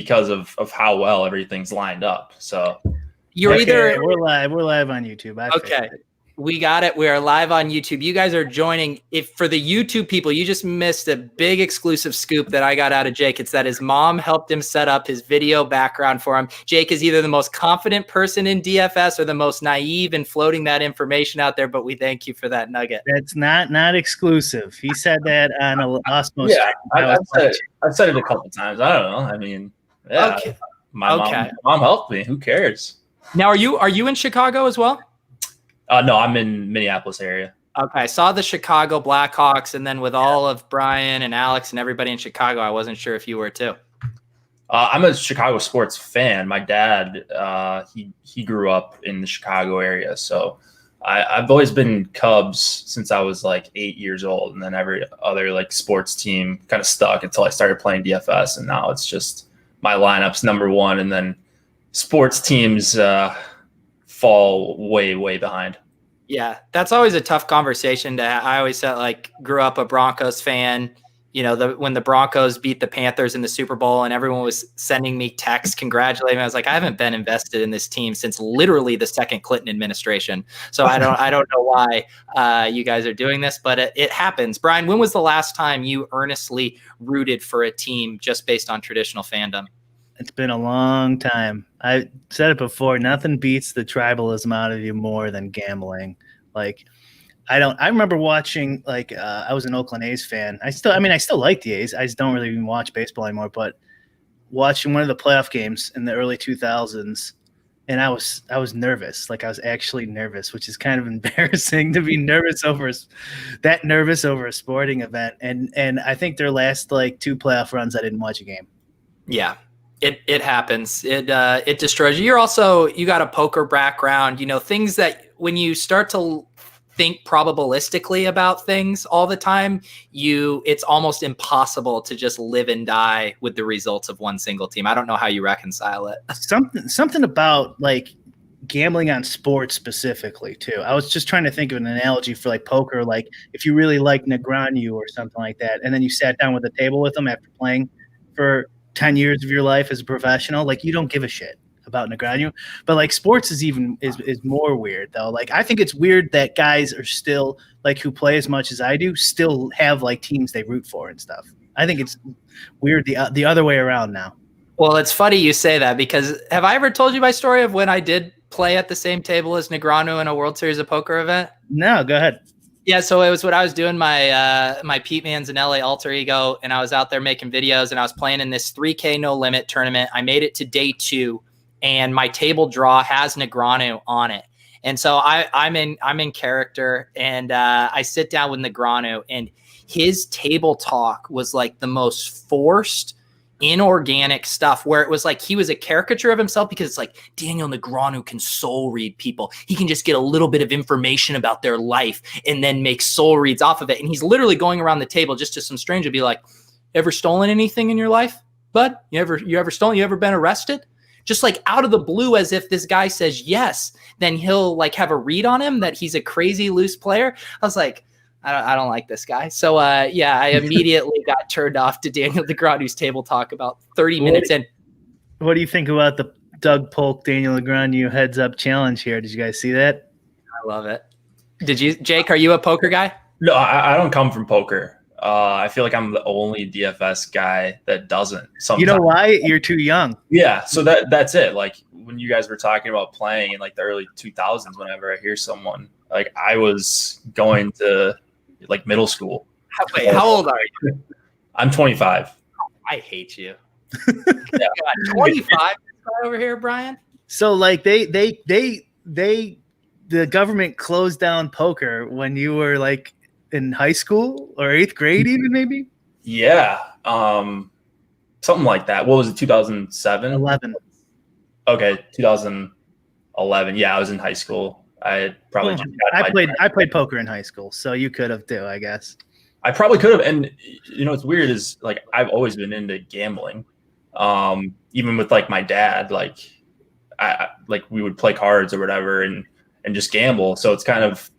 because of how well everything's lined up. So you're either we're live on YouTube. Okay. We got it. We are live on YouTube. You guys are joining. If for the YouTube people, you just missed a big exclusive scoop that I got out of Jake. It's that his mom helped him set up his video background for him. Jake is either the most confident person in DFS or the most naive in floating that information out there, but we thank you for that nugget. That's not exclusive. He said that on a Osmo stream. I've said it a couple times. I don't know. I mean, yeah. Okay. My mom helped me. Who cares? Now, are you in Chicago as well? No, I'm in Minneapolis area. Okay, I saw the Chicago Blackhawks, and then with all of Brian and Alex and everybody in Chicago, I wasn't sure if you were too. I'm a Chicago sports fan. My dad, he grew up in the Chicago area, so I've always been Cubs since I was like 8 years old, and then every other like sports team kind of stuck until I started playing DFS, and now it's just my lineup's number one, and then sports teams fall way behind. Yeah, that's always a tough conversation to have. I always said, like, grew up a Broncos fan, you know, when the Broncos beat the Panthers in the Super Bowl and everyone was sending me texts congratulating me. I was like, I haven't been invested in this team since literally the second Clinton administration. So I don't know why you guys are doing this, but it happens. Brian, when was the last time you earnestly rooted for a team just based on traditional fandom? It's been a long time. I said it before. Nothing beats the tribalism out of you more than gambling. Like, I remember watching, like, I was an Oakland A's fan. I still like the A's. I just don't really even watch baseball anymore. But watching one of the playoff games in the early 2000s, and I was nervous. Like, I was actually nervous, which is kind of embarrassing to be nervous over a sporting event. And I think their last like two playoff runs, I didn't watch a game. Yeah. It happens. It destroys you. You got a poker background, you know, things that when you start to think probabilistically about things all the time, it's almost impossible to just live and die with the results of one single team. I don't know how you reconcile it. Something about like gambling on sports specifically too. I was just trying to think of an analogy for like poker, like if you really like Negreanu or something like that, and then you sat down with a table with them after playing for 10 years of your life as a professional, like you don't give a shit about Negreanu. But like sports is more weird though. Like I think it's weird that guys are still like who play as much as I do still have like teams they root for and stuff. I think it's weird the other way around now. Well, it's funny you say that because have I ever told you my story of when I did play at the same table as Negreanu in a World Series of Poker event? No, go ahead. Yeah, so it was when I was doing my Pete Man's in LA alter ego, and I was out there making videos, and I was playing in this 3K no limit tournament. I made it to day 2, and my table draw has Negreanu on it, and so I'm in character, and I sit down with Negreanu, and his table talk was like the most forced, inorganic stuff where it was like he was a caricature of himself because it's like Daniel Negreanu can soul read people. He can just get a little bit of information about their life and then make soul reads off of it. And he's literally going around the table just to some stranger be like, ever stolen anything in your life, bud? You ever stolen? You ever been arrested? Just like out of the blue, as if this guy says yes, then he'll like have a read on him that he's a crazy loose player. I was like, I don't like this guy. So, I immediately got turned off to Daniel Negreanu's table talk about 30 minutes in. What do you think about the Doug Polk, Daniel Negreanu heads up challenge here? Did you guys see that? I love it. Did you, Jake, are you a poker guy? No, I don't come from poker. I feel like I'm the only DFS guy that doesn't. Sometimes. You know why? You're too young. Yeah, so that's it. Like when you guys were talking about playing in like the early 2000s, whenever I hear someone, like I was going to like middle school. Wait, how old are you? I'm 25. I hate you. Yeah. 25 over here, Brian. So like the government closed down poker when you were like in high school or 8th grade, even maybe. Yeah, something like that. What was it? 2007. 11. Okay, 2011. Yeah, I was in high school. I probably I played poker in high school, so you could have too, I guess. I probably could have. And you know, what's weird is like I've always been into gambling. Even with like my dad, like we would play cards or whatever and just gamble. So it's kind of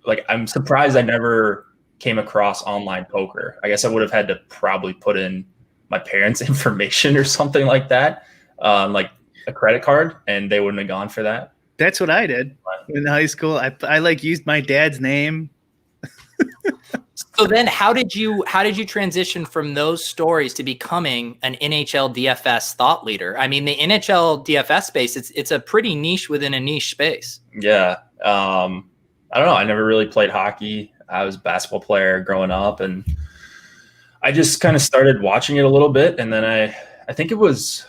like I'm surprised I never came across online poker. I guess I would have had to probably put in my parents' information or something like that, like a credit card, and they wouldn't have gone for that. That's what I did in high school. I like used my dad's name. So then how did you transition from those stories to becoming an NHL DFS thought leader? I mean, the NHL DFS space, it's a pretty niche within a niche space. Yeah. I don't know. I never really played hockey. I was a basketball player growing up, and I just kind of started watching it a little bit. And then I think it was,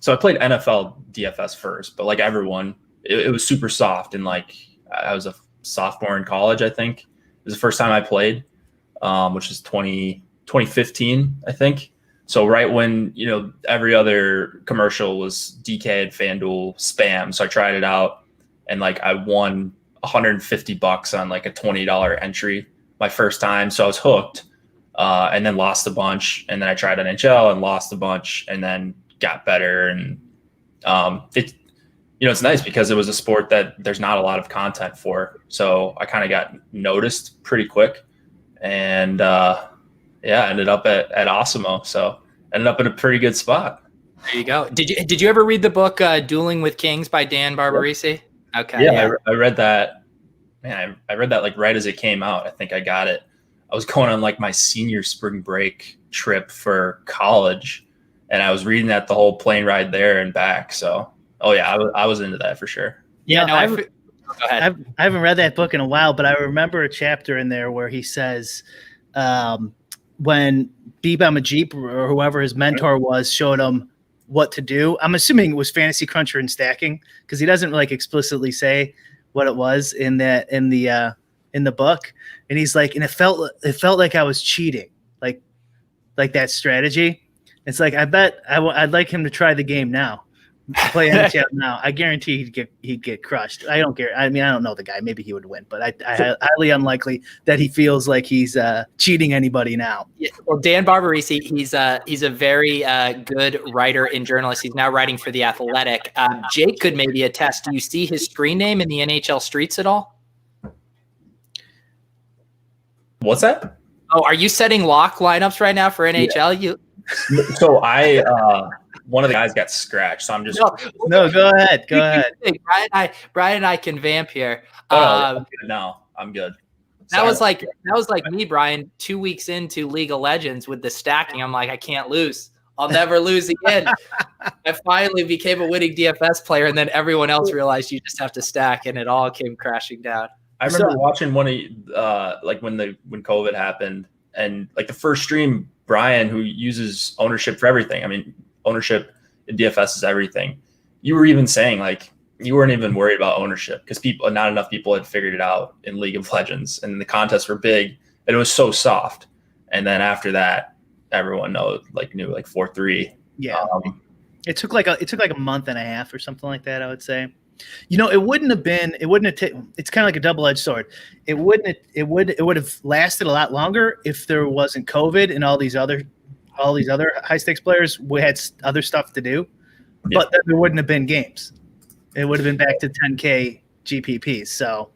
so I played NFL DFS first, but like everyone, it was super soft. And like, I was a sophomore in college, I think. It was the first time I played, which is 2015, I think. So right when, every other commercial was DK and FanDuel spam. So I tried it out, and like I won $150 on like a $20 entry my first time. So I was hooked, and then lost a bunch. And then I tried NHL and lost a bunch, and then got better. And it's nice because it was a sport that there's not a lot of content for. So I kind of got noticed pretty quick, and ended up at Osimo. So ended up in a pretty good spot. There you go. Did you ever read the book Dueling with Kings by Dan Barbarisi? Okay. Yeah. I read that. Man, I read that like right as it came out. I think I got it. I was going on like my senior spring break trip for college, and I was reading that the whole plane ride there and back. So, oh yeah, I was into that for sure. Yeah, no, go ahead. I haven't read that book in a while, but I remember a chapter in there where he says when Beba Majip or whoever his mentor was showed him what to do. I'm assuming it was Fantasy Cruncher and stacking, because he doesn't like explicitly say what it was in the book. And he's like, and it felt like I was cheating, like that strategy. It's like, I bet I'd like him to try the game now. Play NHL now. I guarantee he'd get crushed. I don't care. I mean, I don't know the guy. Maybe he would win, but I highly unlikely that he feels like he's cheating anybody now. Yeah. Well, Dan Barbarisi, he's a very good writer and journalist. He's now writing for The Athletic. Jake could maybe attest. Do you see his screen name in the NHL streets at all? What's that? Oh, are you setting lock lineups right now for NHL? Yeah. So one of the guys got scratched, so I'm just no. Go ahead. Brian and I can vamp here. No, I'm good. That was like me, Brian. 2 weeks into League of Legends with the stacking, I'm like, I can't lose. I'll never lose again. I finally became a winning DFS player, and then everyone else realized you just have to stack, and it all came crashing down. I remember watching one of like when COVID happened, and like the first stream, Brian, who uses ownership for everything. I mean, ownership in DFS is everything. You were even saying like you weren't even worried about ownership because not enough people had figured it out in League of Legends, and the contests were big, and it was so soft. And then after that, everyone knew like 4-3. Yeah, it took like a month and a half or something like that, I would say. It wouldn't have it's kind of like a double-edged sword. It would have lasted a lot longer if there wasn't COVID and all these other high stakes players had other stuff to do, but then there wouldn't have been games. It would have been back to 10K GPPs. So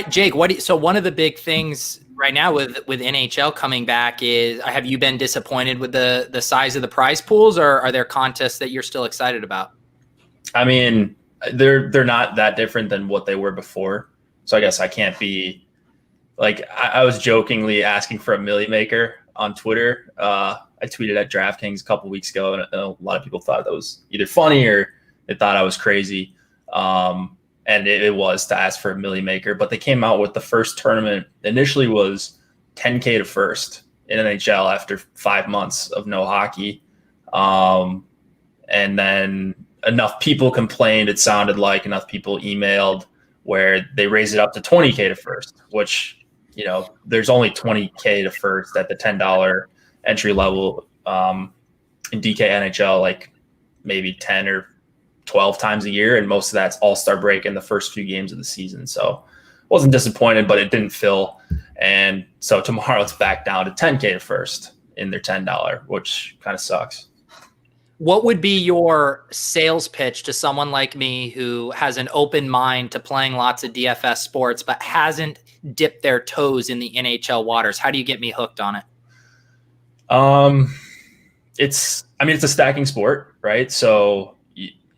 Jake, so one of the big things right now with NHL coming back is, have you been disappointed with the size of the prize pools, or are there contests that you're still excited about? I mean, they're not that different than what they were before. So I guess I can't be like, I was jokingly asking for a Millie Maker on Twitter. I tweeted at DraftKings a couple weeks ago, and a lot of people thought that was either funny or they thought I was crazy. And it was to ask for a Millie Maker, but they came out with the first tournament initially was 10K to first in NHL after 5 months of no hockey. And then enough people complained, it sounded like enough people emailed, where they raised it up to 20K to first, which, there's only 20K to first at the $10 entry level in DK NHL, like maybe 10 or 12 times a year. And most of that's all-star break in the first few games of the season. So wasn't disappointed, but it didn't fill. And so tomorrow it's back down to 10K to first in their $10, which kind of sucks. What would be your sales pitch to someone like me who has an open mind to playing lots of DFS sports, but hasn't dipped their toes in the NHL waters? How do you get me hooked on it? it's a stacking sport, right? So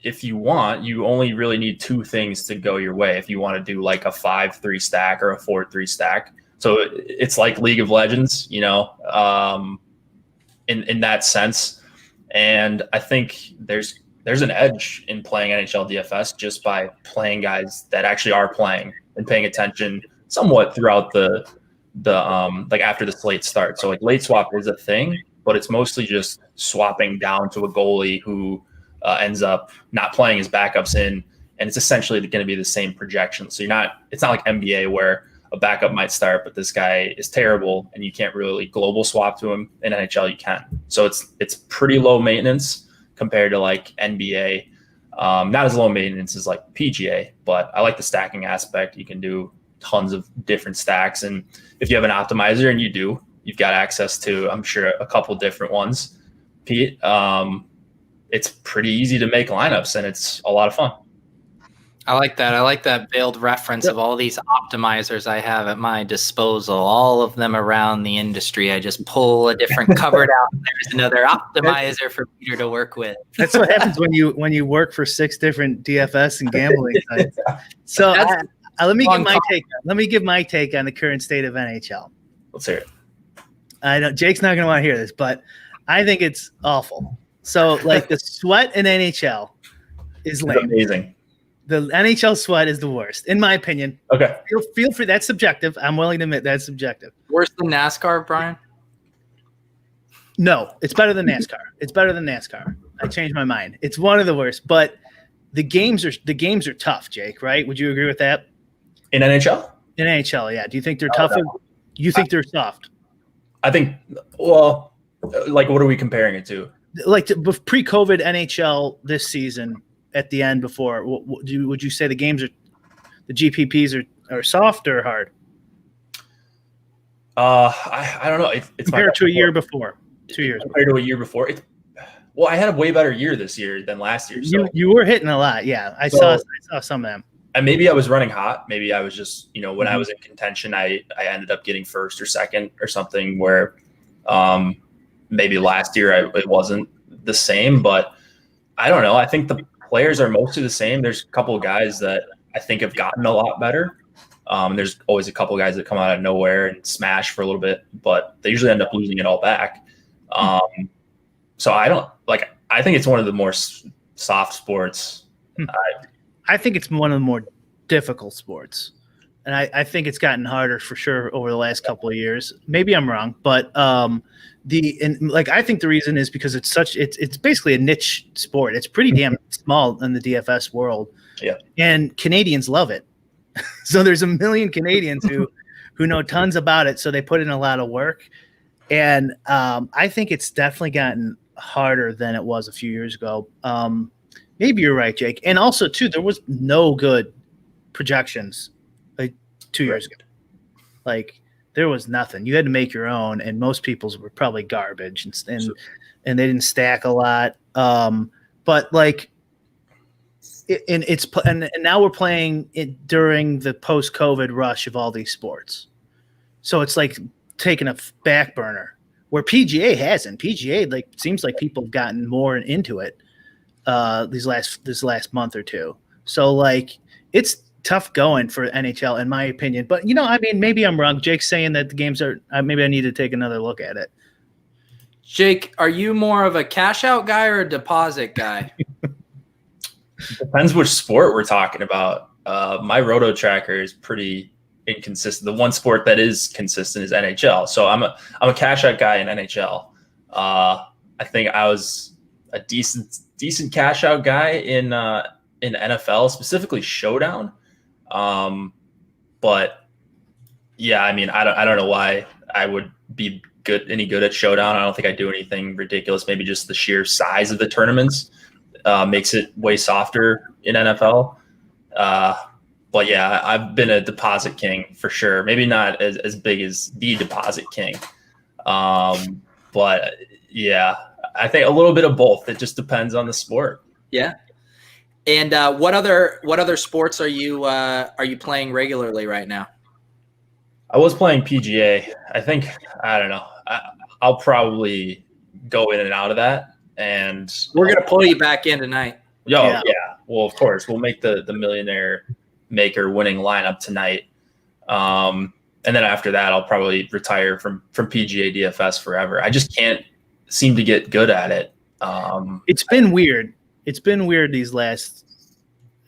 if you want, you only really need two things to go your way. If you want to do like a 5-3 stack or a 4-3 stack, so it's like League of Legends, in that sense. And I think there's an edge in playing NHL DFS just by playing guys that actually are playing and paying attention somewhat throughout the like after the slate starts. So like late swap is a thing, but it's mostly just swapping down to a goalie who ends up not playing his backups in, and it's essentially going to be the same projection. So it's not like NBA where a backup might start, but this guy is terrible and you can't really global swap to him. In NHL, you can. So it's pretty low maintenance compared to like NBA. Not as low maintenance as like PGA, but I like the stacking aspect. You can do tons of different stacks, and if you have an optimizer, and you've got access to, I'm sure, a couple different ones, Pete. It's pretty easy to make lineups, and it's a lot of fun. I like that. I like that veiled reference of all these optimizers I have at my disposal, all of them around the industry. I just pull a different cupboard out, and there's another optimizer for Peter to work with. That's what happens when you work for 6 different DFS and gambling sites. So let me give my take on the current state of NHL. Let's hear it. I know Jake's not going to want to hear this, but I think it's awful. So like the sweat in NHL is lame. It's amazing. The NHL sweat is the worst, in my opinion. Okay. Feel free. That's subjective. I'm willing to admit that's subjective. Worse than NASCAR, Brian? No, it's better than NASCAR. I changed my mind. It's one of the worst, but the games are tough, Jake, right? Would you agree with that? In NHL? In NHL, yeah. Do you think they're tougher? No. You think they're soft? I think, well, like what are we comparing it to? Like pre-COVID NHL this season at the end before, would you say the GPPs are soft or hard? I don't know. It's compared to a year before, 2 years. Compared to a year before, well, I had a way better year this year than last year. So. You were hitting a lot, yeah. I saw some of them. And maybe I was running hot. Maybe I was just, when I was in contention, I ended up getting first or second or something where maybe last year it wasn't the same. But I don't know. I think the players are mostly the same. There's a couple of guys that I think have gotten a lot better. There's always a couple of guys that come out of nowhere and smash for a little bit, but they usually end up losing it all back. So I think it's one of the more soft sports. I think it's one of the more difficult sports. And I think it's gotten harder for sure over the last couple of years. Maybe I'm wrong, but I think the reason is because it's basically a niche sport. It's pretty damn small in the DFS world. Yeah. And Canadians love it. So there's a million Canadians who know tons about it. So they put in a lot of work. And I think it's definitely gotten harder than it was a few years ago. Maybe you're right, Jake. And also, too, there was no good projections like 2 years ago. Like, there was nothing. You had to make your own, and most people's were probably garbage, and they didn't stack a lot. But like, and now we're playing it during the post-COVID rush of all these sports, so it's like taking a back burner where PGA hasn't. PGA seems like people have gotten more into it this last month or two. So like, it's tough going for NHL in my opinion, but maybe I'm wrong. Jake's saying that the games are, maybe I need to take another look at it. Jake, are you more of a cash out guy or a deposit guy? Depends which sport we're talking about. My roto tracker is pretty inconsistent. The one sport that is consistent is NHL. So I'm a cash out guy in NHL. I think I was a decent cash out guy in NFL, specifically Showdown. But yeah, I mean, I don't know why I would be any good at Showdown. I don't think I do anything ridiculous. Maybe just the sheer size of the tournaments makes it way softer in NFL. But yeah, I've been a deposit king for sure. Maybe not as big as the deposit king. But yeah, I think a little bit of both. It just depends on the sport. Yeah. And what other sports are you playing regularly right now? I was playing PGA. I don't know. I'll probably go in and out of that. And we're gonna pull you back in tonight. Yeah. Well, of course, we'll make the Millionaire Maker winning lineup tonight. And then after that, I'll probably retire from PGA DFS forever. I just can't seem to get good at it. It's been weird. It's been weird these last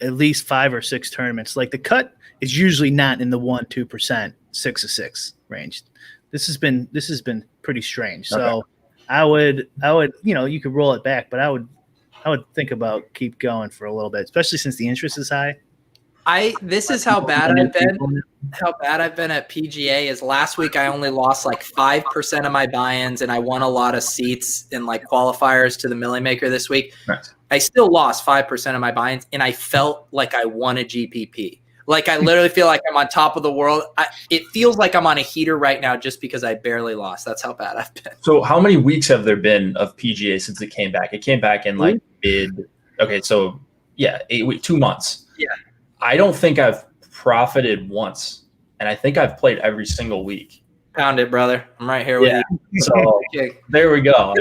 at least 5 or 6 tournaments. Like the cut is usually not in the 1-2%, 6 of 6 range. This has been pretty strange. Okay. So I would you could roll it back, but I would think about keep going for a little bit, especially since the interest is high. This is how bad I've been. How bad I've been at PGA is last week I only lost like 5% of my buy-ins, and I won a lot of seats in like qualifiers to the Millie Maker this week. Nice. I still lost 5% of my buy-ins, and I felt like I won a GPP. Like I literally feel like I'm on top of the world. It feels like I'm on a heater right now just because I barely lost. That's how bad I've been. So how many weeks have there been of PGA since it came back? It came back in like okay, so 8 weeks, 2 months. Yeah. I don't think I've profited once, and I think I've played every single week. Pound it, brother. I'm right here with you. So there we go.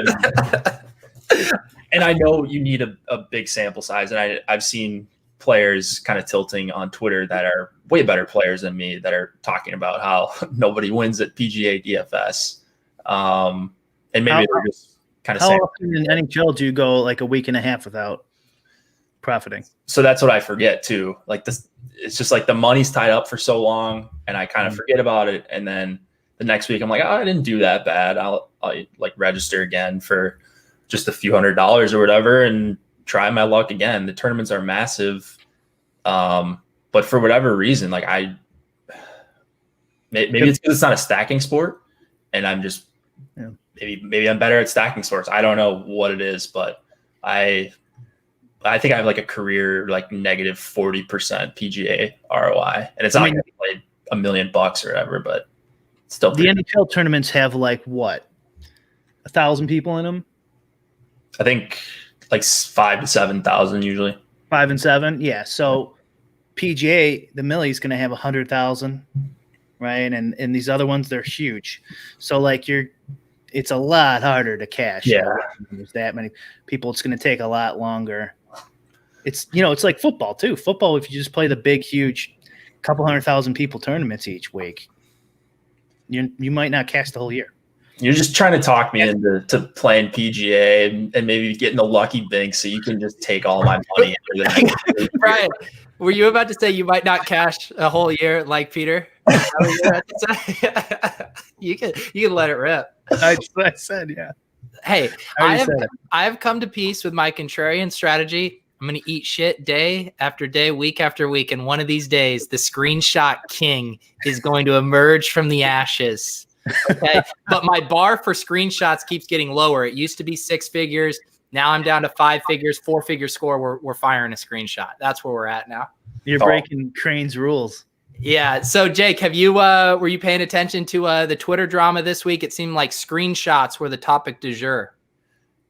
And I know you need a big sample size, and I've seen players kind of tilting on Twitter that are way better players than me that are talking about how nobody wins at PGA DFS. And maybe they're just kind of how saying. How often in NHL do you go like a week and a half without profiting? So that's what I forget too. Like this, it's just like the money's tied up for so long, and I kind of forget about it. And then the next week I'm like, oh, I didn't do that bad. I'll like register again for just a few $100s or whatever and try my luck again. The tournaments are massive. But for whatever reason, like maybe it's because it's not a stacking sport, and I'm just maybe I'm better at stacking sports. I don't know what it is, but I think I have like a career like negative 40% PGA ROI, and it's not like I played $1 million or whatever, but still. The NHL tournaments have like what, 1,000 people in them? I think like 5,000 to 7,000 usually. 5 and 7, yeah. So PGA, the Millie's going to have 100,000, right? And these other ones, they're huge. So like it's a lot harder to cash. Yeah, there's that many people. It's going to take a lot longer. It's it's like football too. Football, if you just play the big, huge, couple 100,000 people tournaments each week, you might not cash the whole year. You're just trying to talk me into playing PGA and maybe getting a lucky bank so you can just take all my money. Brian, were you about to say you might not cash a whole year like Peter? You can let it rip. I said, yeah. Hey, I have come to peace with my contrarian strategy. I'm going to eat shit day after day, week after week. And one of these days, the screenshot king is going to emerge from the ashes. Okay. But my bar for screenshots keeps getting lower. It used to be 6 figures. Now I'm down to 5 figures, 4-figure score. We're firing a screenshot. That's where we're at now. You're breaking Crane's rules. Yeah. So Jake, have you were you paying attention to the Twitter drama this week? It seemed like screenshots were the topic du jour.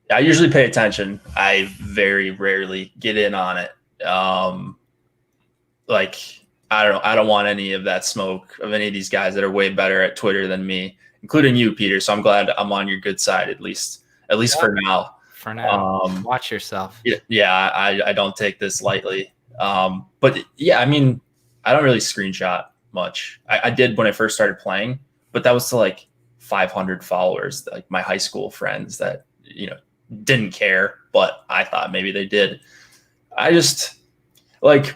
I usually pay attention. I very rarely get in on it. I don't want any of that smoke of any of these guys that are way better at Twitter than me, including you, Peter. So I'm glad I'm on your good side, at least for now. For now, watch yourself. Yeah, I don't take this lightly. But yeah, I mean, I don't really screenshot much. I did when I first started playing, but that was to like 500 followers, like my high school friends that, didn't care, but I thought maybe they did. I just like,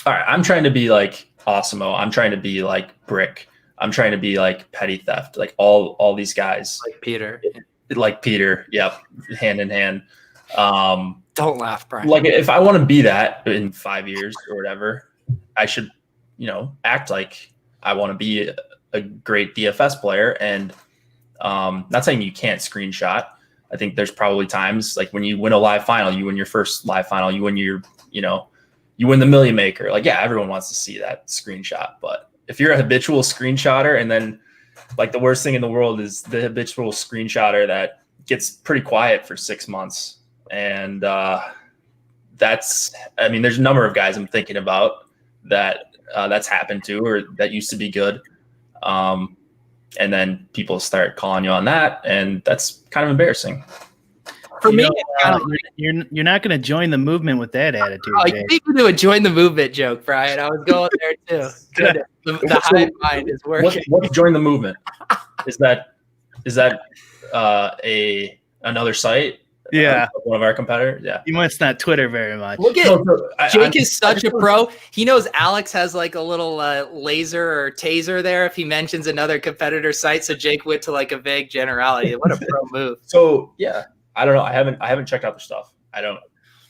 all right, I'm trying to be like Osimo. I'm trying to be like Brick. I'm trying to be like Petty Theft, like all these guys. Like Peter. Yep. Hand in hand. Don't laugh, Brian. Like if I want to be that in 5 years or whatever, I should, act like I want to be a great DFS player. And not saying you can't screenshot. I think there's probably times like when you win a live final, you win your first live final, you win your, you win the Millie Maker. Like, yeah, everyone wants to see that screenshot. But if you're a habitual screenshotter, and then like the worst thing in the world is the habitual screenshotter that gets pretty quiet for 6 months. And there's a number of guys I'm thinking about that that's happened to, or that used to be good. And then people start calling you on that, and that's kind of embarrassing. For me, you're not going to join the movement with that attitude. Oh, you need to do a join the movement joke, Brian. I was going there too. Good. The hive mind is working. What's join the movement? Is that another site? Yeah, one of our competitors. Yeah, you must not Twitter very much. Look at Jake is such a pro. He knows Alex has like a little laser or taser there if he mentions another competitor site. So Jake went to like a vague generality. What a pro move. So yeah, I don't know. I haven't checked out the stuff. I don't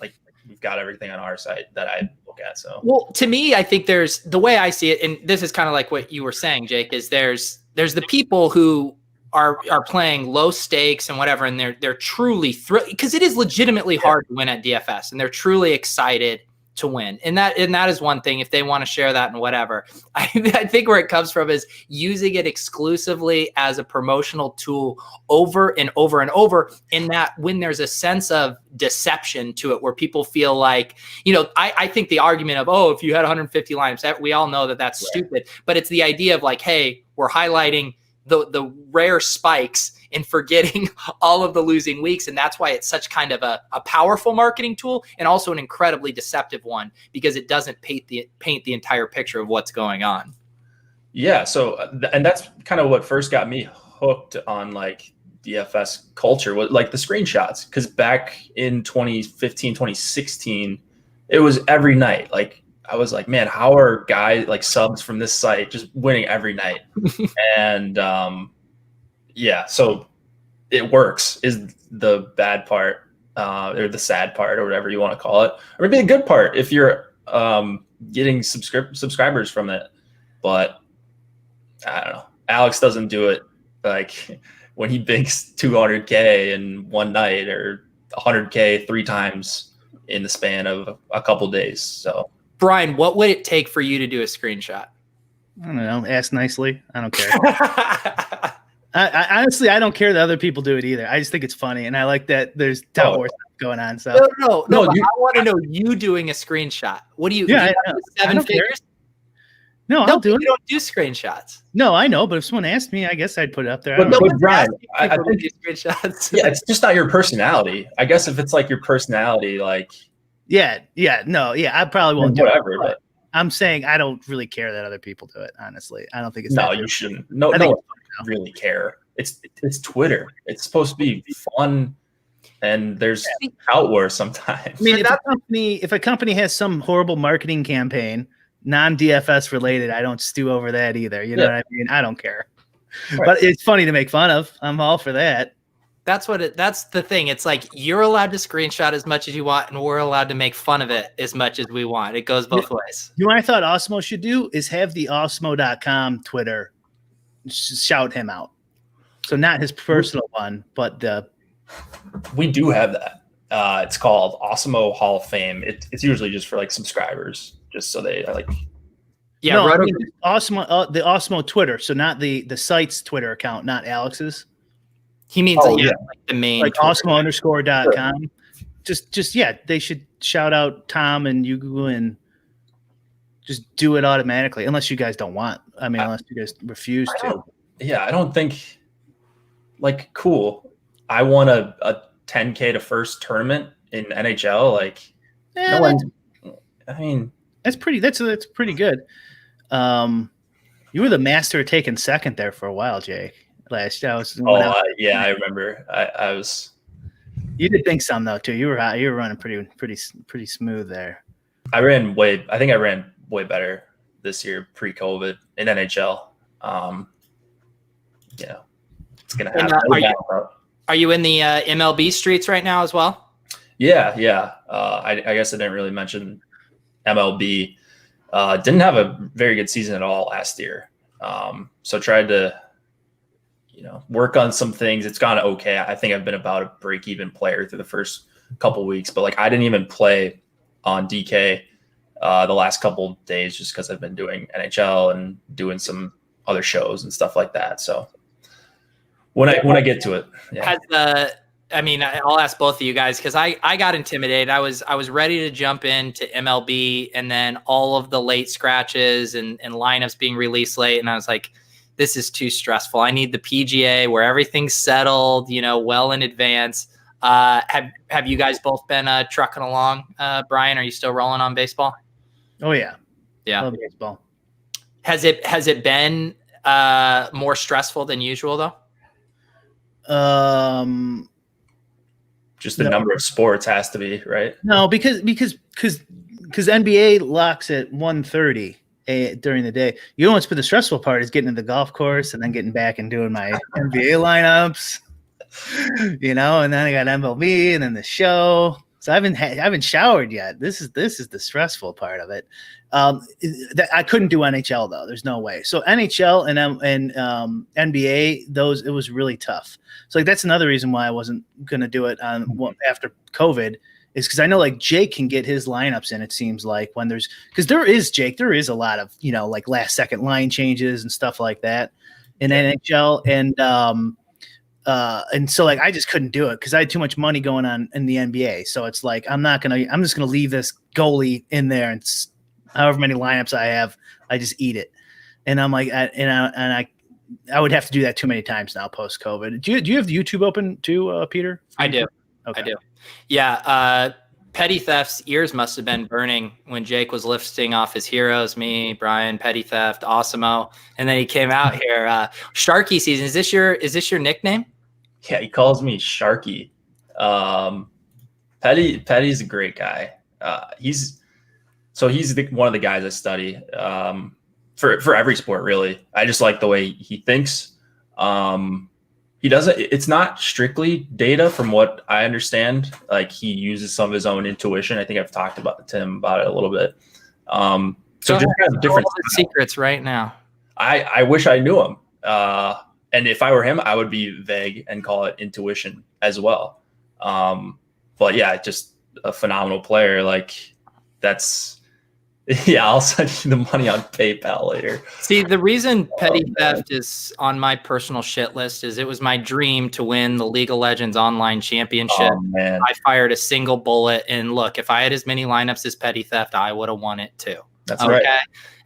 like. We've got everything on our site that I look at. So well, to me, I think there's the way I see it, and this is kind of like what you were saying, Jake. Is there's the people who are playing low stakes and whatever, and they're truly thrilled because it is legitimately hard to win at DFS, and they're truly excited to win. And that is one thing if they want to share that and whatever. I think where it comes from is using it exclusively as a promotional tool over and over and over, in that when there's a sense of deception to it where people feel like, I think the argument of, oh, if you had 150 lineups, we all know that that's stupid, but it's the idea of like, hey, we're highlighting the rare spikes and forgetting all of the losing weeks. And that's why it's such kind of a powerful marketing tool, and also an incredibly deceptive one, because it doesn't paint the entire picture of what's going on. Yeah. So, and that's kind of what first got me hooked on like DFS culture, was like the screenshots. Cause back in 2015, 2016, it was every night. Like, I was like, man, how are guys like subs from this site just winning every night? And yeah, so it works is the bad part, or the sad part, or whatever you want to call it, or maybe the good part if you're getting subscribers from it. But I don't know. Alex doesn't do it like when he binks 200K in one night or 100K 3 times in the span of a couple days. So. Brian, what would it take for you to do a screenshot? I don't know. Ask nicely. I don't care. I honestly, I don't care that other people do it either. I just think it's funny, and I like that there's tout war stuff going on. So no. I want to know you doing a screenshot. What do you? Yeah, do you have 7 figures? No, I'll do it. You don't do screenshots. No, I know, but if someone asked me, I guess I'd put it up there. But Brian, I think screenshots. Yeah, it's just not your personality. I guess if it's like your personality, like. Yeah, I probably won't do whatever, it. But I'm saying I don't really care that other people do it. Honestly, I don't think it's. No, you shouldn't. No one really care. It's Twitter. It's supposed to be fun, and there's out war sometimes. I mean, if a company has some horrible marketing campaign, non-DFS related, I don't stew over that either. You know what I mean? I don't care. Right. But it's funny to make fun of. I'm all for that. That's the thing. It's like you're allowed to screenshot as much as you want, and we're allowed to make fun of it as much as we want. It goes both ways. You know what I thought Osmo should do is have the Osmo.com Twitter shout him out. So not his personal one, but we do have that. It's called Osmo Hall of Fame. It's usually just for like subscribers, just so they like. Yeah, no, I mean, Osmo, the Osmo Twitter. So not the site's Twitter account, not Alex's. He means like the main, like Osmo_.com. Just they should shout out Tom and Yugu and just do it automatically, unless you guys don't want. I mean, unless you guys refuse to. Yeah, I don't think. Like, cool. I won a 10K to first tournament in NHL. Like, no one. I mean, that's pretty. That's pretty good. You were the master of taking second there for a while, Jake. Last I I remember. I was. You did think some though too. You were running pretty smooth there. I ran way better this year pre-COVID in NHL. It's gonna happen. Are you in the MLB streets right now as well? Yeah. I guess I didn't really mention MLB. Didn't have a very good season at all last year. So tried to, work on some things. It's gone okay. I think I've been about a break-even player through the first couple weeks, but like I didn't even play on DK the last couple days just because I've been doing NHL and doing some other shows and stuff like that. So when I get to it, I'll ask both of you guys because I got intimidated. I was ready to jump into MLB, and then all of the late scratches and lineups being released late, and I was like, this is too stressful. I need the PGA where everything's settled, well in advance. Have you guys both been trucking along? Brian, are you still rolling on baseball? Oh yeah. Yeah. Love baseball. Has it been more stressful than usual though? Just the number of sports has to be, right? No, because NBA locks at 1:30 during the day. You know what's been the stressful part is getting to the golf course and then getting back and doing my NBA lineups. And then I got MLB and then the show. So I haven't showered yet. This is the stressful part of it. I couldn't do NHL though. There's no way. So NHL and NBA, it was really tough. So that's another reason why I wasn't gonna do it after COVID, is because I know like Jake can get his lineups in. It seems like because there is a lot of like last second line changes and stuff like that in NHL and so like I just couldn't do it because I had too much money going on in the NBA. So it's like I'm just gonna leave this goalie in there and however many lineups I have, I just eat it. And I'm like, I would have to do that too many times now post COVID. Do you have YouTube open too, Peter? I do. Okay. I do. Yeah. Petty Theft's ears must have been burning when Jake was listing off his heroes, me, Brian, Petty Theft, Awesomeo, and then he came out here. Sharky season. Is this your nickname? Yeah, he calls me Sharky. Petty's a great guy. He's one of the guys I study for every sport, really. I just like the way he thinks. He doesn't. It's not strictly data, from what I understand. Like he uses some of his own intuition. I think I've talked to him about it a little bit. So just kind of different secrets right now. I wish I knew him. And if I were him, I would be vague and call it intuition as well. But yeah, just a phenomenal player. Like I'll send you the money on PayPal later. See, the reason Petty Theft is on my personal shit list is it was my dream to win the League of Legends online championship. Oh, man. I fired a single bullet, and look, if I had as many lineups as Petty Theft, I would have won it too. That's right.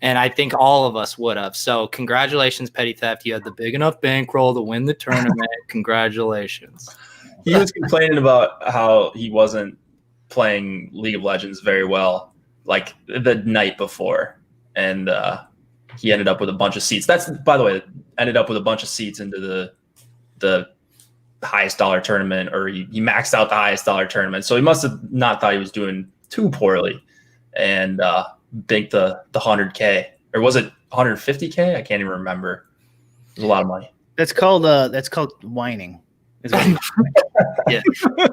And I think all of us would have. So congratulations, Petty Theft. You had the big enough bankroll to win the tournament. Congratulations. He was complaining about how he wasn't playing League of Legends very well, like the night before. And he ended up with a bunch of seats. That's, by the way, ended up with a bunch of seats into the highest dollar tournament, or he maxed out the highest dollar tournament. So he must have not thought he was doing too poorly. And banked the 100K, or was it 150K? I can't even remember. It was a lot of money. That's called whining. Yeah,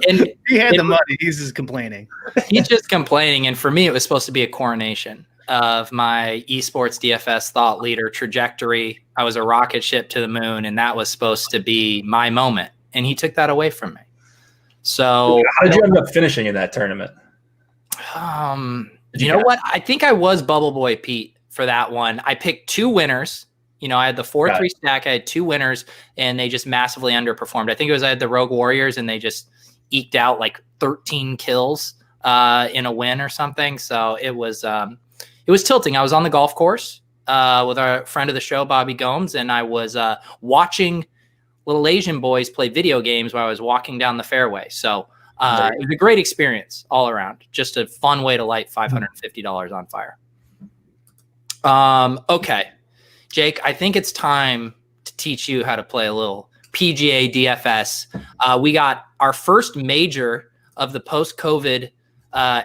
and he had the money. He's just complaining. He's just complaining. And for me, it was supposed to be a coronation of my esports DFS thought leader trajectory. I was a rocket ship to the moon, and that was supposed to be my moment. And he took that away from me. So how did you end up finishing in that tournament? You know what? I think I was Bubble Boy Pete for that one. I picked two winners. I had the 4-3 stack. I had two winners, and they just massively underperformed. I think I had the Rogue Warriors, and they just eked out like 13 kills in a win or something. So it was tilting. I was on the golf course with our friend of the show, Bobby Gomes, and I was watching little Asian boys play video games while I was walking down the fairway. So it was a great experience all around. Just a fun way to light $550 on fire. Okay, Jake, I think it's time to teach you how to play a little PGA DFS. We got our first major of the post-COVID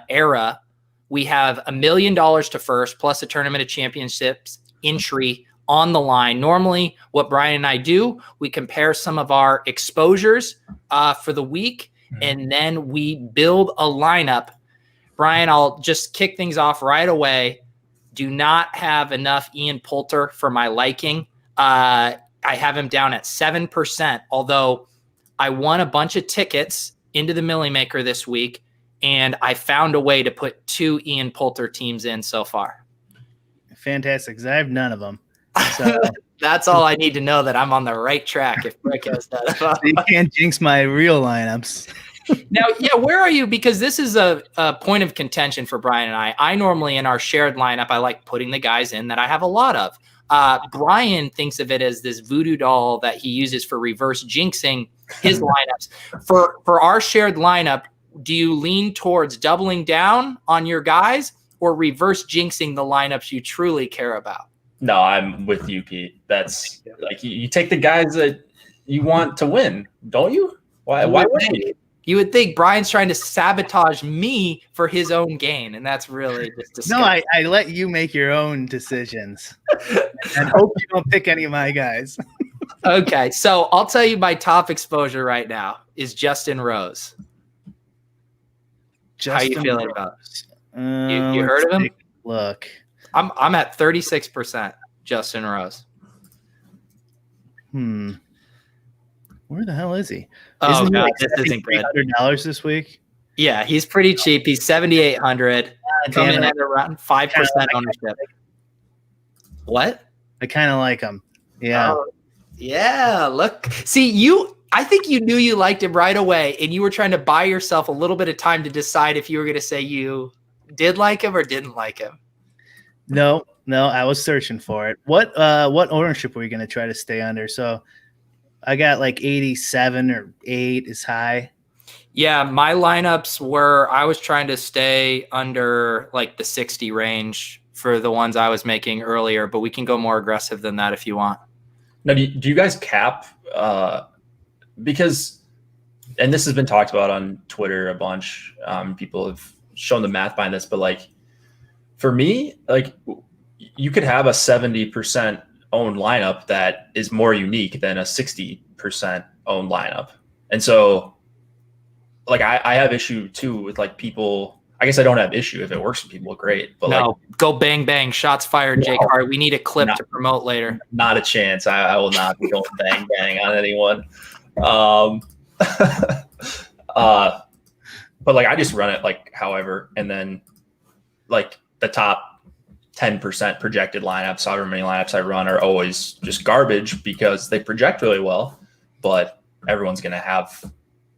era. We have $1 million to first, plus a Tournament of Championships entry on the line. Normally, what Brian and I do, we compare some of our exposures for the week, and then we build a lineup. Brian, I'll just kick things off right away. Do not have enough Ian Poulter for my liking. I have him down at 7%, although I won a bunch of tickets into the Millie Maker this week, and I found a way to put two Ian Poulter teams in so far. Fantastic, because I have none of them. So that's all I need to know, that I'm on the right track if Rick has that. You can't jinx my real lineups. Now, yeah, where are you? Because this is a point of contention for Brian and I. I normally, in our shared lineup, I like putting the guys in that I have a lot of. Brian thinks of it as this voodoo doll that he uses for reverse jinxing his lineups. For our shared lineup, do you lean towards doubling down on your guys or reverse jinxing the lineups you truly care about? No, I'm with you, Pete. That's like you take the guys that you want to win, don't you? Why wouldn't you? You would think Brian's trying to sabotage me for his own gain, and that's really just disgusting. No, I let you make your own decisions. And hope you don't pick any of my guys. Okay, so I'll tell you my top exposure right now is Justin Rose. How you feeling about it? You heard of him? Look. I'm at 36% Justin Rose. Where the hell is he? Oh, Isn't God, he this isn't good. $300 this week? Yeah, he's pretty cheap. He's 7,800. Coming in at around 5% ownership. What? I kind of like him. Yeah. Yeah, look. See, I think you knew you liked him right away, and you were trying to buy yourself a little bit of time to decide if you were going to say you did like him or didn't like him. No, I was searching for it. What ownership were you going to try to stay under? So I got like 87 or 8 is high. Yeah, my lineups were, I was trying to stay under like the 60 range for the ones I was making earlier, but we can go more aggressive than that if you want. Now, do you guys cap? Because, and this has been talked about on Twitter a bunch. People have shown the math behind this, but like for me, like you could have a 70% owned lineup that is more unique than a 60% owned lineup. And so like I have issue too with like people. I guess I don't have issue if it works for people, great. But no, like, go bang bang, shots fired, Jake Hart. We need a clip to promote later. Not a chance. I will not be going bang bang on anyone. But like I just run it like however, and then like the top 10% projected lineups, however many lineups I run, are always just garbage because they project really well. But everyone's gonna have,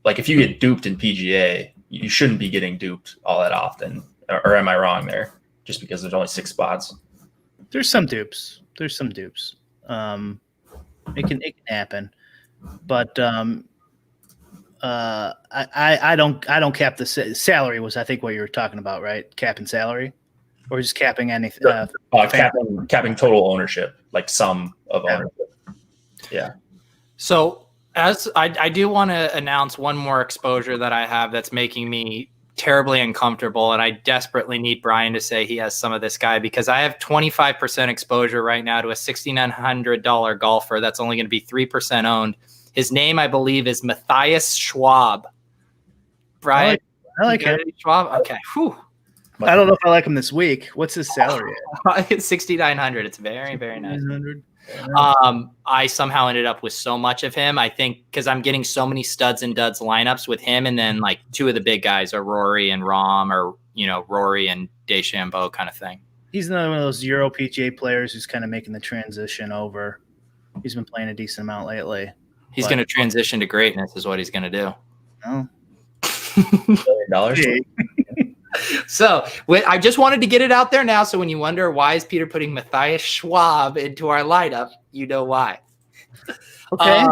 like, if you get duped in PGA, you shouldn't be getting duped all that often. Or am I wrong there? Just because there's only 6 spots. There's some dupes. It can happen. But I don't cap the salary. Was I think what you were talking about, right? Capping salary, or just capping anything? Capping total ownership, like sum of ownership. Yeah. So as I do want to announce one more exposure that I have that's making me terribly uncomfortable, and I desperately need Brian to say he has some of this guy, because I have 25% exposure right now to a $6,900 golfer that's only going to be 3% owned. His name, I believe, is Matthias Schwab. Brian, I like him. Schwab. Okay. Whew. I don't know if I like him this week. What's his salary? It's $6,900. It's very, very nice. $6,900. I somehow ended up with so much of him. I think because I'm getting so many studs and duds lineups with him, and then like 2 of the big guys are Rory and Rahm, or Rory and DeChambeau kind of thing. He's another one of those Euro PGA players who's kind of making the transition over. He's been playing a decent amount lately. He's going to transition to greatness, is what he's going to do. Oh. $1 million. So I just wanted to get it out there now. So when you wonder why is Peter putting Matthias Schwab into our lineup, you know why. Okay.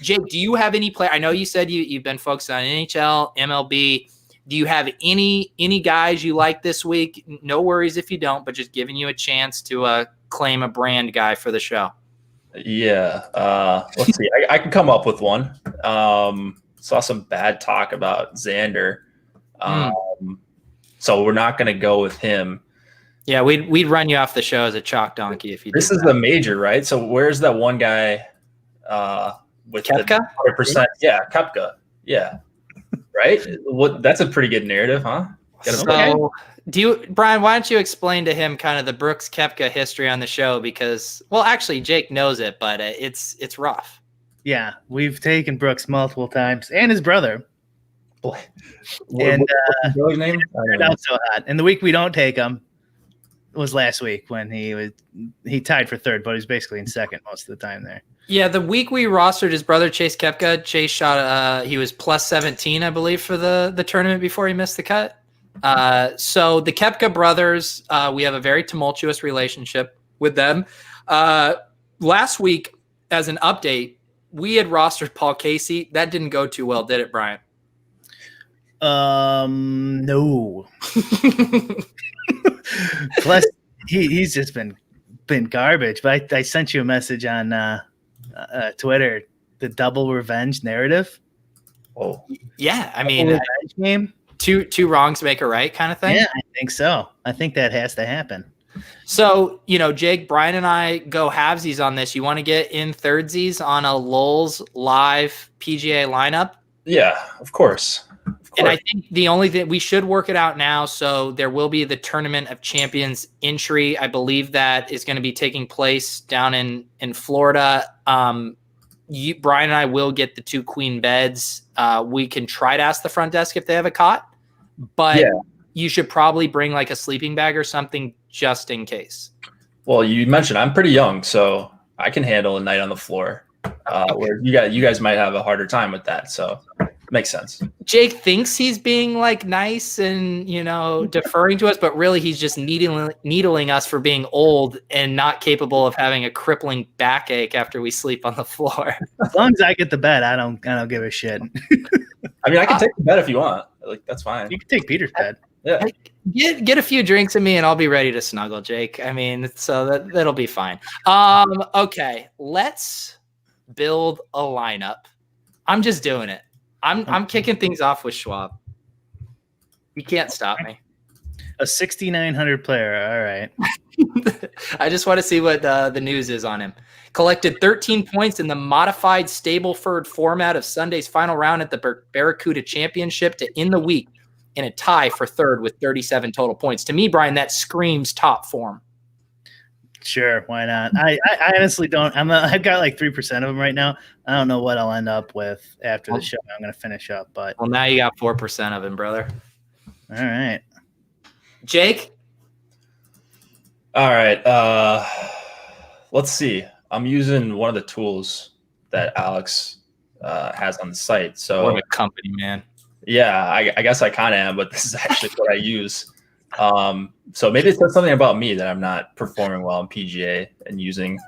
Jake, do you have any player? I know you said you've been focused on NHL, MLB. Do you have any guys you like this week? No worries if you don't, but just giving you a chance to claim a brand guy for the show. Yeah. Let's see. I can come up with one. Saw some bad talk about Xander. So we're not going to go with him. Yeah, we'd run you off the show as a chalk donkey if you did. This is the major, right? So where's that one guy with Koepka? 100%? Yeah, Koepka. Yeah. Right? That's a pretty good narrative, huh? So Brian, why don't you explain to him kind of the Brooks Koepka history on the show? Because, well, actually Jake knows it, but it's rough. Yeah, we've taken Brooks multiple times, and his brother. And what's name? Turned out so hot. And the week we don't take him was last week when he tied for 3rd, but he was basically in 2nd most of the time there. Yeah, the week we rostered his brother Chase Koepka, Chase shot he was plus 17, I believe, for the tournament before he missed the cut. So the Koepka brothers, we have a very tumultuous relationship with them. Last week, as an update, we had rostered Paul Casey. That didn't go too well, did it, Brian? No. Plus, he's just been garbage. But I sent you a message on Twitter. The double revenge narrative. Oh, yeah. I mean, revenge game. Two wrongs make a right kind of thing. Yeah, I think so. I think that has to happen. So, Jake, Brian, and I go halvesies on this. You want to get in thirdsies on a Lolz live PGA lineup? Yeah, of course. And I think the only thing we should work it out now. So there will be the Tournament of Champions entry. I believe that is going to be taking place down in Florida. Brian and I will get the 2 queen beds. We can try to ask the front desk if they have a cot, but you should probably bring like a sleeping bag or something just in case. Well, you mentioned I'm pretty young, so I can handle a night on the floor. Where you guys might have a harder time with that, so makes sense. Jake thinks he's being like nice and deferring to us, but really he's just needling us for being old and not capable of having a crippling backache after we sleep on the floor. As long as I get the bed, I don't give a shit. I mean, I can take the bed if you want. Like, that's fine. You can take Peter's bed. Yeah. Get a few drinks in me and I'll be ready to snuggle, Jake. I mean, so that'll be fine. Okay, let's build a lineup. I'm just doing it. I'm kicking things off with Schwab. You can't stop me. A 6,900 player. All right. I just want to see what the news is on him. Collected 13 points in the modified Stableford format of Sunday's final round at the Barracuda Championship to end the week in a tie for third with 37 total points. To me, Brian, that screams top form. Sure, why not? I honestly don't. I've got like 3% of them right now. I don't know what I'll end up with after the show. I'm going to finish up, but well, now you got 4% of him, brother. All right, Jake. All right. Let's see. I'm using one of the tools that Alex has on the site. So what a company, man. Yeah, I guess I kind of am, but this is actually what I use. So maybe it says something about me that I'm not performing well in PGA and using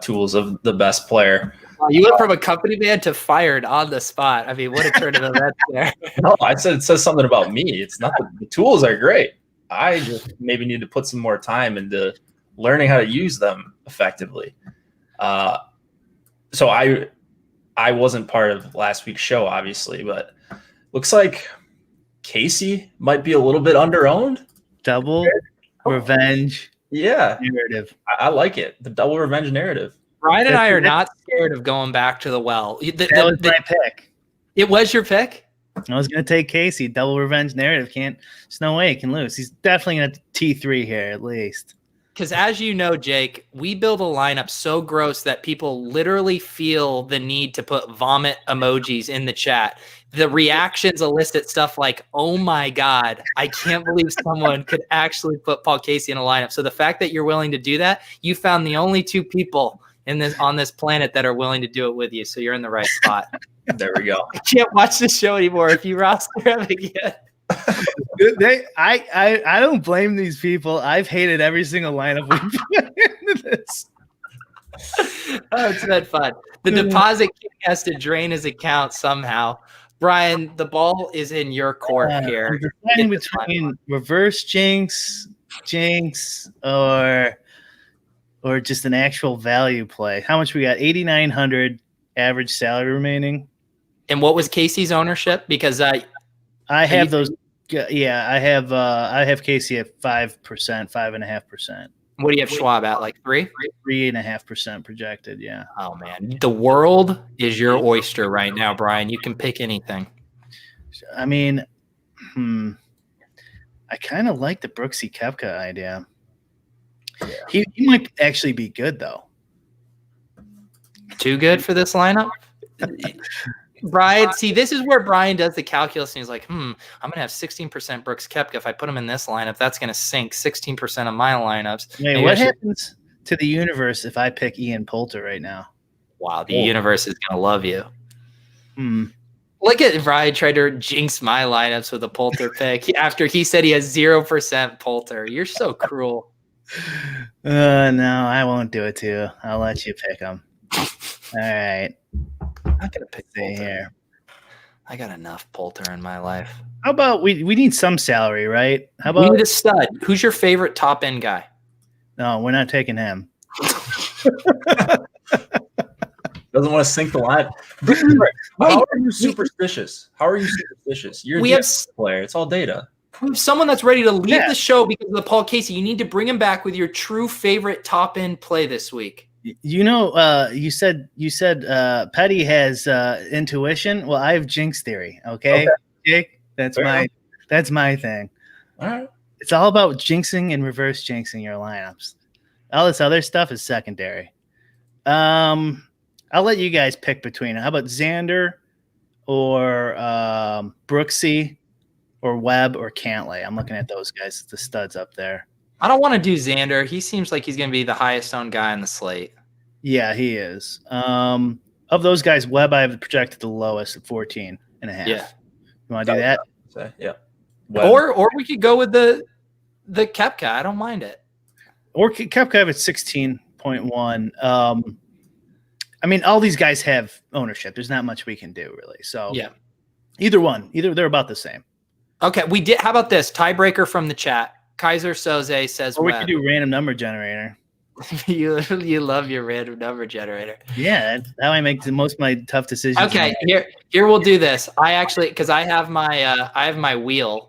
tools of the best player. You went from a company man to fired on the spot. I mean, what a turn of events there. No, I said it says something about me. It's not the tools are great. I just maybe need to put some more time into learning how to use them effectively. So I wasn't part of last week's show, obviously, but looks like Casey might be a little bit under-owned. Double revenge narrative. I like it. The double revenge narrative. Brian and I are not scared of going back to the well. That was my pick. It was your pick? I was going to take Casey. Double revenge narrative. There's no way he can lose. He's definitely going to T3 here at least. Because as you know, Jake, we build a lineup so gross that people literally feel the need to put vomit emojis in the chat. The reactions elicit stuff like, oh my God, I can't believe someone could actually put Paul Casey in a lineup. So the fact that you're willing to do that, you found the only 2 people on this planet that are willing to do it with you. So you're in the right spot. There we go. I can't watch this show anymore if you roster him again. I don't blame these people. I've hated every single lineup we put into this. Oh, it's been fun. The deposit king has to drain his account somehow. Brian, the ball is in your court here. I'm between reverse jinx, or just an actual value play. How much we got? 8,900 average salary remaining. And what was Casey's ownership? Because I have those. Yeah, I have Casey at 5%, 5.5%. What do you have Schwab at? Like 3? 3.5% projected. Yeah. Oh man, the world is your oyster right now, Brian. You can pick anything. I mean, I kind of like the Brooksy Koepka idea. Yeah. He might actually be good though. Too good for this lineup. Brian, see, this is where Brian does the calculus and he's like, I'm going to have 16% Brooks Koepka. If I put him in this lineup, that's going to sink 16% of my lineups. Wait, what happens to the universe if I pick Ian Poulter right now? Wow, the universe is going to love you. Look at Brian tried to jinx my lineups with a Poulter pick after he said he has 0% Poulter. You're so cruel. No, I won't do it to you. I'll let you pick them. All right. I'm not gonna pick See Poulter. here. I got enough Poulter in my life. How about we need some salary, right? How We about need a stud. Who's your favorite top end guy? no? We're not taking him. Doesn't want to sink the line. How are you superstitious? How are you superstitious? You're a player. It's all data. We have someone that's ready to leave the show because of the Paul Casey. You need to bring him back with your true favorite top end play this week. You know, you said Petty has intuition. Well, I have jinx theory. Okay. Jake, that's my thing. All right. It's all about jinxing and reverse jinxing your lineups. All this other stuff is secondary. I'll let you guys pick between it. How about Xander or Brooksy or Webb or Cantlay? I'm looking at those guys, the studs up there. I don't want to do Xander. He seems like he's going to be the highest owned guy on the slate. Yeah, he is. Of those guys, Webb I have projected the lowest at 14.5. Yeah. You want to do that? Yeah. Webb. Or we could go with the Koepka. I don't mind it. Or Koepka at 16.1. I mean, all these guys have ownership. There's not much we can do, really. So yeah, either one. They're about the same. Okay, we did. How about this tiebreaker from the chat? Kaiser Soze says, or we could do random number generator. you love your random number generator. Yeah, that's how I make the most of my tough decisions. Okay, here we'll do this. I actually, because I have my wheel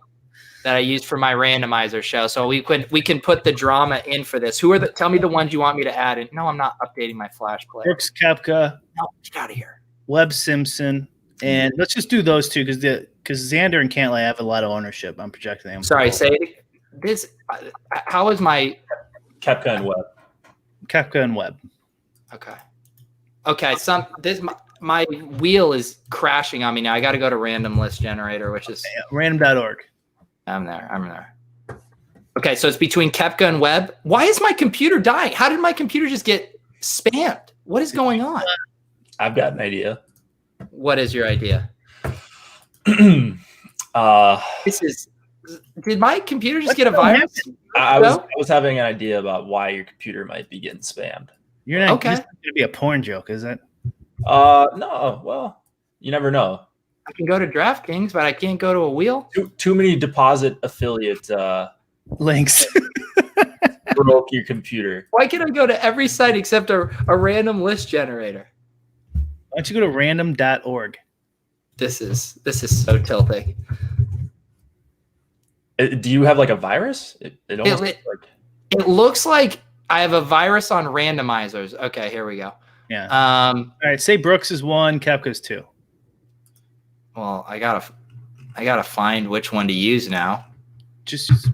that I used for my randomizer show, so we can put the drama in for this. Tell me the ones you want me to add in. No, I'm not updating my flash player. Brooks Koepka. No, get out of here. Webb Simpson, and let's just do those two because Xander and Cantlay have a lot of ownership. I'm projecting them. Sorry, say it. This. How is my Koepka and Webb? Koepka and Webb. Okay. My wheel is crashing on me now. I got to go to random list generator, which is random.org. I'm there. Okay, so it's between Koepka and Webb. Why is my computer dying? How did my computer just get spammed? What is going on? I've got an idea. What is your idea? Did my computer just get a virus? I was having an idea about why your computer might be getting spammed. You're not going to be a porn joke, is it? No. Well, you never know. I can go to DraftKings, but I can't go to a wheel. Too many deposit affiliate links. Broke your computer. Why can't I go to every site except a random list generator? Why don't you go to random.org? This is so tilting. Do you have like a virus? It looks like I have a virus on randomizers. Okay, here we go. Yeah. All right. Say Brooks is 1, Koepka's 2. Well, I gotta find which one to use now. Just use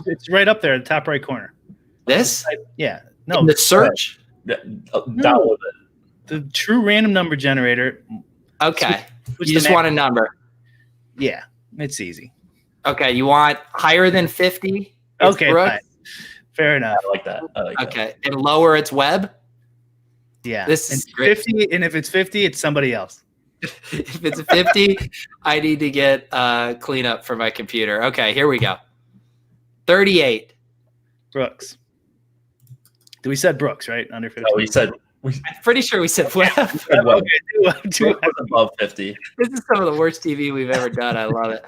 it's right up there in the top right corner. This? Yeah. No. In the search. Download it. The true random number generator. Okay. You just want a number. Yeah, it's easy. Okay, you want higher than 50? Okay, fine. Fair enough. I like that. Okay, and lower it's Webb? Yeah. This is great. 50, and if it's 50, it's somebody else. If it's 50, I need to get cleanup for my computer. Okay, here we go. 38. Brooks. We said Brooks, right? Under 50. Oh, we said. I'm pretty sure we said Webb. Okay, above 50. This is some of the worst TV we've ever done. I love it.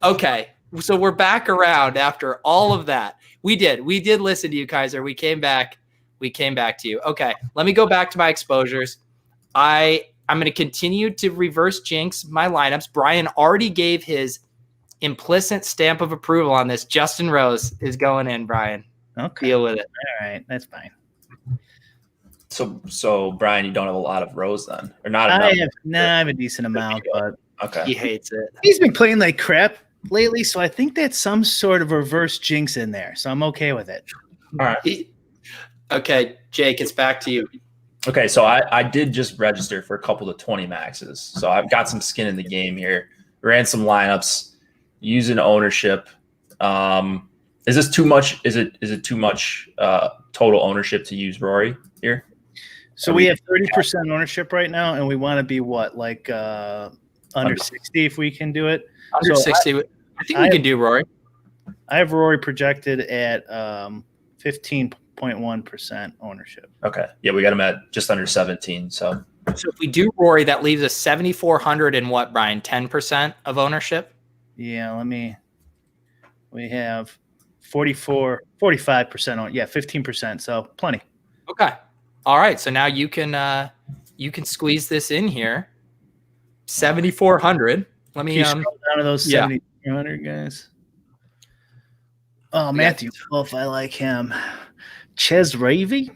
Okay, so we're back around after all of that. We did listen to you, Kaiser. We came back to you. Okay, let me go back to my exposures. I'm going to continue to reverse jinx my lineups. Brian already gave his implicit stamp of approval on this. Justin Rose is going in, Brian. Okay. Deal with it. All right, that's fine. So Brian, you don't have a lot of Rose then, or not enough? I have a decent amount, but okay. He hates it. He's been playing like crap lately, so I think that's some sort of reverse jinx in there. So I'm okay with it. All right. Okay, Jake, it's back to you. Okay, so I did just register for a couple of 20 maxes, so I've got some skin in the game here. Ran some lineups, using ownership. Is this too much? Is it too much total ownership to use Rory here? So we have 30% ownership right now, and we want to be what, like under 60 if we can do it. Under 60, I think we can do Rory. I have Rory projected at 15.1% ownership. Okay. Yeah, we got him at just under 17. So if we do Rory, that leaves us 7,400 and what, Brian? 10% of ownership? Yeah, we have 45% on. Yeah, 15%. So plenty. Okay. All right. So now you can squeeze this in here. 7,400. Let me scroll down to those 7,400 guys. Oh, Matthew Wolf, I like him. Ches Ravy.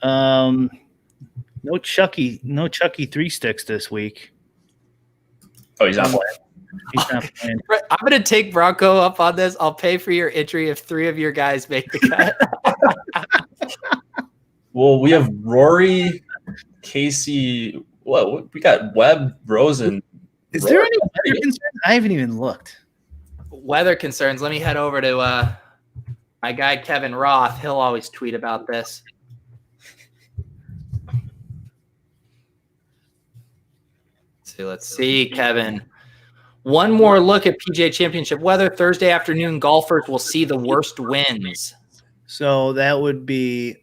No Chucky 3 sticks this week. Oh, he's not playing. He's not playing. I'm going to take Bronco up on this. I'll pay for your entry if 3 of your guys make the cut. Well, we have Rory, Casey. What we got? Webb, Rosen. Is there any weather concerns? I haven't even looked. Weather concerns. Let me head over to my guy Kevin Roth. He'll always tweet about this. Let's see, Kevin. One more look at PGA Championship weather. Thursday afternoon, golfers will see the worst winds. So that would be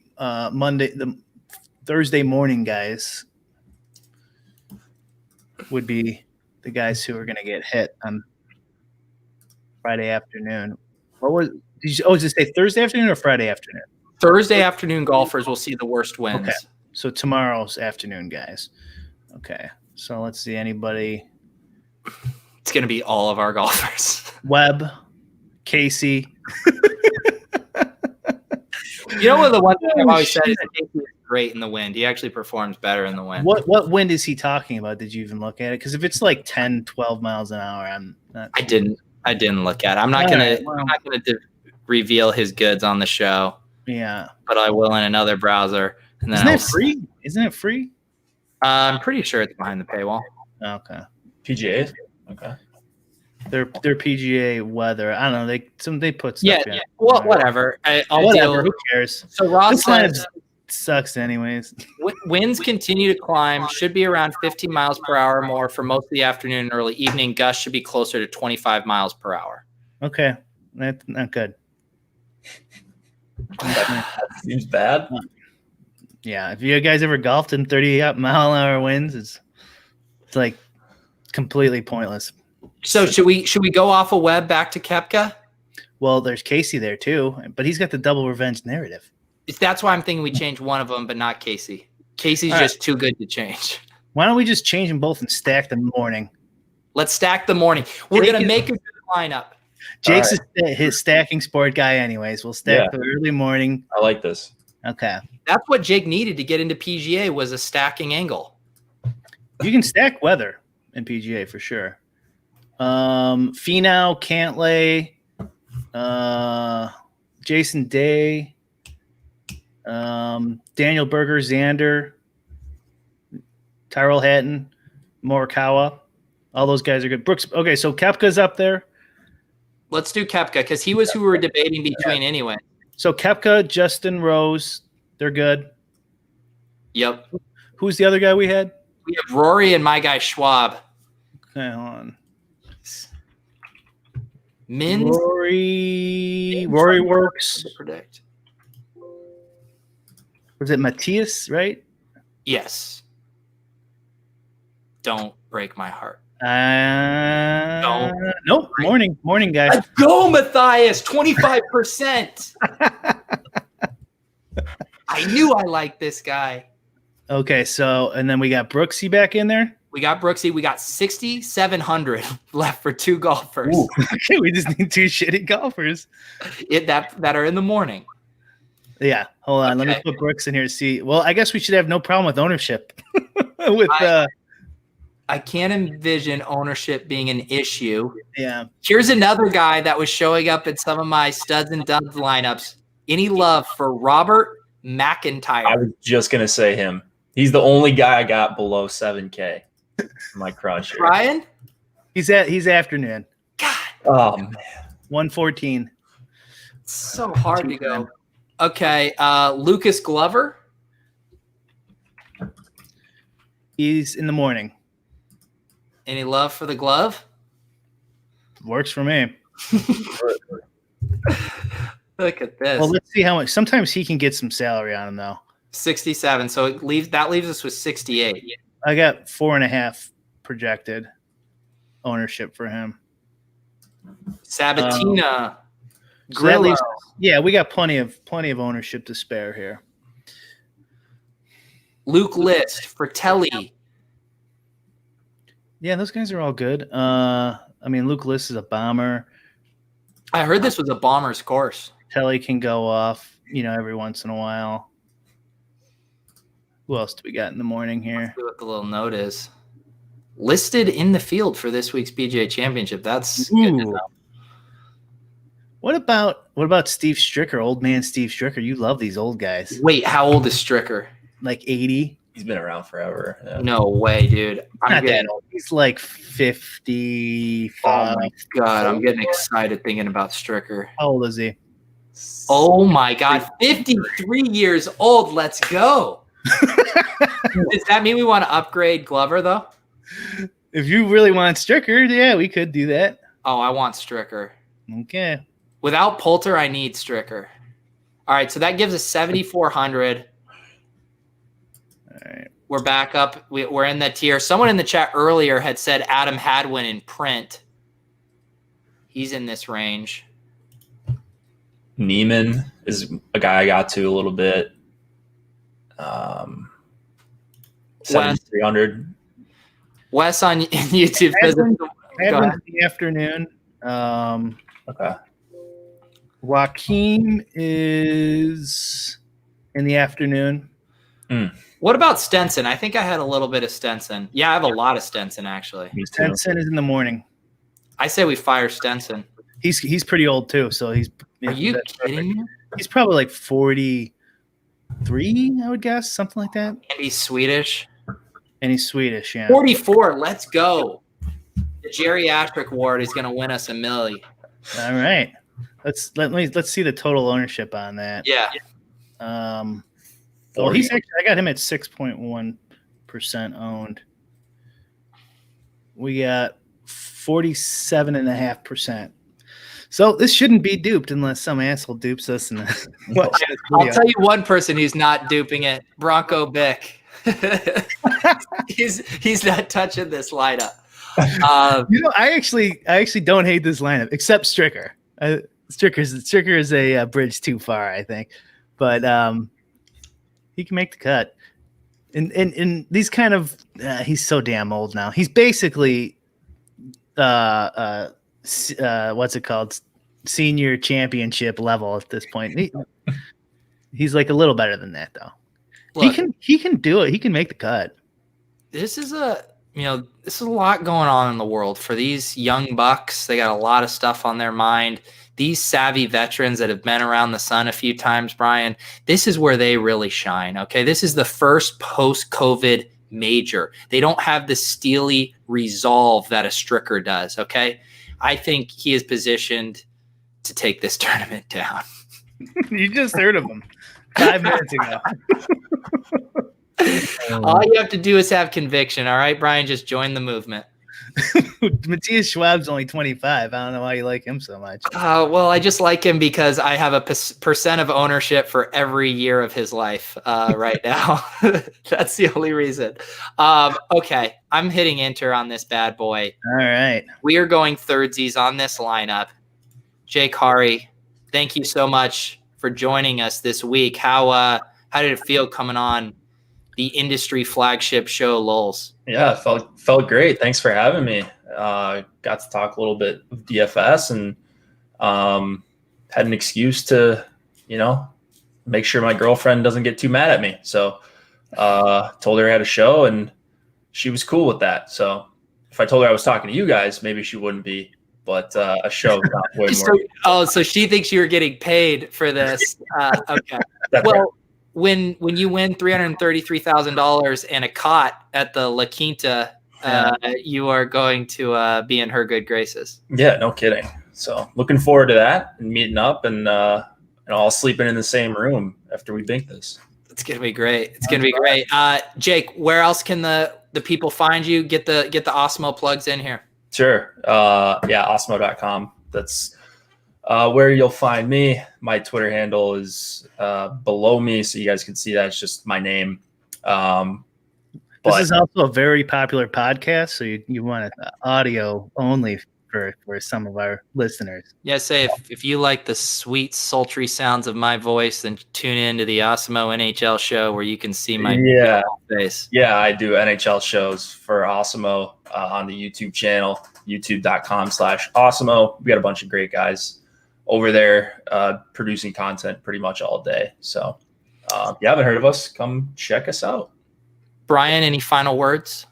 Thursday morning guys would be the guys who are going to get hit on Friday afternoon. Did it say Thursday afternoon or Friday afternoon? Thursday afternoon golfers will see the worst winds. Okay. So tomorrow's afternoon guys. Okay. So let's see anybody. It's going to be all of our golfers. Webb, Casey. You know what the one thing I've always said is that Casey is great in the wind. He actually performs better in the wind. What wind is he talking about? Did you even look at it? Because if it's like 10, 12 miles an hour, I'm not. I didn't look at it. I'm not going to reveal his goods on the show. Yeah. But I will in another browser. And then Isn't it free? I'm pretty sure it's behind the paywall. Okay. PGA. Okay. They're PGA weather. I don't know. They put stuff in. Yeah. Well, whatever. Whatever. Who cares? So Ross says sucks anyways. Winds continue to climb. Should be around 15 miles per hour more for most of the afternoon and early evening. Gusts should be closer to 25 miles per hour. Okay. That's not good. That seems bad. Yeah. If you guys ever golfed in 30-mile-an-hour winds, it's like completely pointless. So should we go off a Webb back to Koepka? Well, there's Casey there too, but he's got the double revenge narrative. That's why I'm thinking we change one of them, but not Casey. Casey's just too good to change. Why don't we just change them both and stack the morning? Let's stack the morning. We're going to make a good lineup. Jake's his stacking sport guy anyways. We'll stack the early morning. I like this. Okay. That's what Jake needed to get into PGA was a stacking angle. You can stack weather in PGA for sure. Finau, Cantlay, Jason Day, Daniel Berger, Xander, Tyrell Hatton, Morikawa. All those guys are good. Brooks. Okay, so Koepka's up there. Let's do Koepka because he was who we were debating between anyway. So Koepka, Justin Rose, they're good. Yep. Who's the other guy we had? We have Rory and my guy Schwab. Okay, hold on. Rory works. Predict. Was it Matthias, right? Yes. Don't break my heart. Nope. Morning, guys. Let's go, Matthias. 25%. I knew I liked this guy. Okay, so and then we got Brooksy back in there. We got Brooksy. We got 6,700 left for 2 golfers. Okay, we just need 2 shitty golfers. That are in the morning. Yeah, hold on. Okay. Let me put Brooks in here to see. Well, I guess we should have no problem with ownership. I can't envision ownership being an issue. Yeah. Here's another guy that was showing up in some of my studs and duds lineups. Any love for Robert McIntyre? I was just gonna say him. He's the only guy I got below 7K. My crunch. Ryan? He's afternoon. God. Oh man. 114. It's so hard to go. Okay. Lucas Glover. He's in the morning. Any love for the glove? Works for me. Look at this. Well, let's see how much. Sometimes he can get some salary on him though. 67. So that leaves us with 68. I got 4.5 projected ownership for him. Sabatina. So that leaves, we got plenty of ownership to spare here. Luke List, Fratelli. Yeah, those guys are all good. I mean, Luke List is a bomber. I heard this was a bomber's course. Telly can go off, every once in a while. Who else do we got in the morning here? Let's see what the little note is. Listed in the field for this week's PGA Championship. That's good to know. What about Steve Stricker, old man Steve Stricker? You love these old guys. Wait, how old is Stricker? Like 80. He's been around forever. Yeah. No way, dude. Not that old. He's like 55. Oh my God, I'm getting excited thinking about Stricker. How old is he? Oh my God, 53 years old. Let's go. Does that mean we want to upgrade Glover though? If you really want Stricker, yeah, we could do that. Oh, I want Stricker. Okay. Without Poulter, I need Stricker. All right, so that gives us 7,400. All right. We're back up. We're in that tier. Someone in the chat earlier had said Adam Hadwin in print. He's in this range. Neiman is a guy I got to a little bit. 7,300. Wes on YouTube says Hadwin's in the afternoon. Okay. Joaquin is in the afternoon. What about Stenson? I think I had a little bit of Stenson. Yeah, I have a lot of Stenson actually. Stenson is in the morning. I say we fire Stenson. He's pretty old too, so he's. Are you kidding me? He's probably like 43, I would guess, something like that. And he's Swedish. And he's Swedish, yeah. 44. Let's go. The geriatric ward is going to win us $1 million. All right. Let's see the total ownership on that. Yeah. Well, he's actually, I got him at 6.1% owned. We got 47.5%. So this shouldn't be duped unless some asshole dupes us. I'll tell you one person who's not duping it: Bronco Bick. he's not touching this lineup. I actually don't hate this lineup except Stricker. Stricker is a bridge too far, I think, but he can make the cut. And these kind of he's so damn old now. He's basically what's it called? Senior championship level at this point. He's like a little better than that though. Look, he can do it. He can make the cut. This is a lot going on in the world for these young bucks. They got a lot of stuff on their mind. These savvy veterans that have been around the sun a few times, Brian, this is where they really shine. Okay. This is the first post-COVID major. They don't have the steely resolve that a Stricker does. Okay. I think he is positioned to take this tournament down. You just heard of him 5 minutes ago. All you have to do is have conviction. All right, Brian, just join the movement. Matthias Schwab's only 25. I don't know why you like him so much. Well, I just like him because I have a percent of ownership for every year of his life right now. That's the only reason. Okay, I'm hitting enter on this bad boy. All right. We are going thirdsies on this lineup. Jake Hari, thank you so much for joining us this week. How did it feel coming on the industry flagship show, Lolz? Yeah, felt great. Thanks for having me. Got to talk a little bit of DFS and had an excuse to, make sure my girlfriend doesn't get too mad at me. So told her I had a show and she was cool with that. So if I told her I was talking to you guys, maybe she wouldn't be. But a show got way more. So she thinks you were getting paid for this. Okay. That's well. Right. When you win $333,000 and a cot at the La Quinta, you are going to be in her good graces. Yeah, no kidding. So looking forward to that and meeting up and all sleeping in the same room after we bink this. It's gonna be great. It's gonna be great. Jake, where else can the people find you? Get the Osmo plugs in here. Sure. Osmo.com. That's Where you'll find me, my Twitter handle is below me, so you guys can see that. It's just my name. This is also a very popular podcast, so you want it audio only for some of our listeners. Yeah, say if you like the sweet, sultry sounds of my voice, then tune in to the Osmo NHL show where you can see my face. Yeah, I do NHL shows for Osmo on the YouTube channel, youtube.com/Osmo. We got a bunch of great guys over there producing content pretty much all day. So if you haven't heard of us, come check us out. Brian, any final words?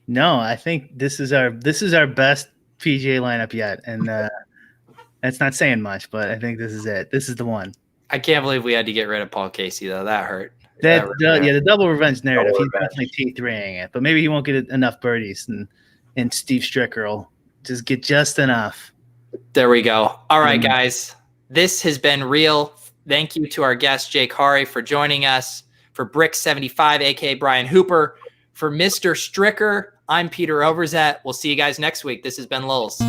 No, I think this is our best PGA lineup yet, and that's not saying much, but I think this is it. This is the one. I can't believe we had to get rid of Paul Casey though. That hurt. The double revenge narrative. He's definitely T3ing it, but maybe he won't get enough birdies, and Steve Stricker will just get just enough. There we go. All right, guys. This has been real. Thank you to our guest, Jake Hari, for joining us. For Brick75, a.k.a. Brian Hooper. For Mr. Stricker, I'm Peter Overzet. We'll see you guys next week. This has been Lolz.